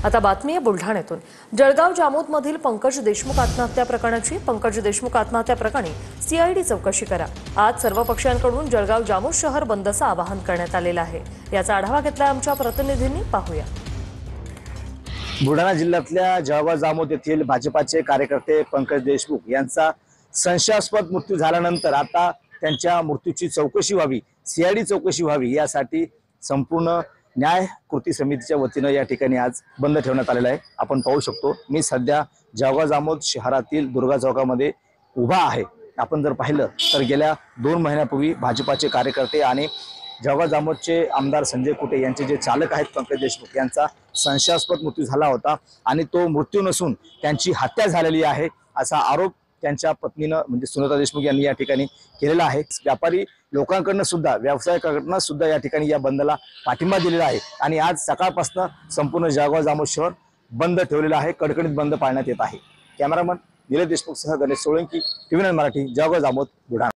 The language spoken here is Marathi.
आता बातमी आहे बुलढाण्यातून। जळगाव जामोदमधील पंकज देशमुख आत्महत्या प्रकरणाची पंकज देशमुख आत्महत्या प्रकरणी सीआयडी चौकशी करा। आज सर्व पक्षांकडून जळगाव जामोद शहर बंदचं आवाहन करण्यात आलेलं आहे। याचा आढावा घेतला आमच्या प्रतिनिधींनी, पाहूया। बुलढाणा जिल्ह्यातल्या जळगाव जामोद येथील भाजपाचे कार्यकर्ते पंकज देशमुख यांचा संशयास्पद मृत्यू झाल्यानंतर आता त्यांच्या मृत्यूची चौकशी व्हावी, सीआयडी चौकशी व्हावी यासाठी संपूर्ण न्याय कृती समितीच्या वतीनं या ठिकाणी आज बंद ठेवण्यात आलेला आहे। आपण पाहू शकतो, मी सध्या जळगाव जामोद शहरातील दुर्गा चौकामध्ये उभा आहे। आपण जर पाहिलं तर गेल्या 2 महिन्यापूर्वी भाजपाचे कार्यकर्ते आणि जळगाव जामोदचे आमदार संजय कुटे यांचे जे चालक आहेत पंकज देशमुख यांचा संशयास्पद मृत्यू झाला होता आणि तो मृत्यू नसून त्यांची हत्या झालेली आहे असा आरोप त्यांच्या पत्नीनं म्हणजे सुनीता देशमुख यांनी या ठिकाणी केलेला आहे। व्यापारी लोकांकडून सुद्धा व्यावसायिकांकडून सुद्धा या ठिकाणी या बंदला पाठिंबा दिलेला आहे आणि आज सकाळपासून संपूर्ण जळगाव जामोद शहर बंद ठेवलेलं आहे, कडकडीत बंद पाळण्यात येत आहे। कॅमेरामन निलेश देशमुख सह गणेश सोळंकी, टीव्ही 9 मराठी, जळगाव जामोद, बुलढाणा।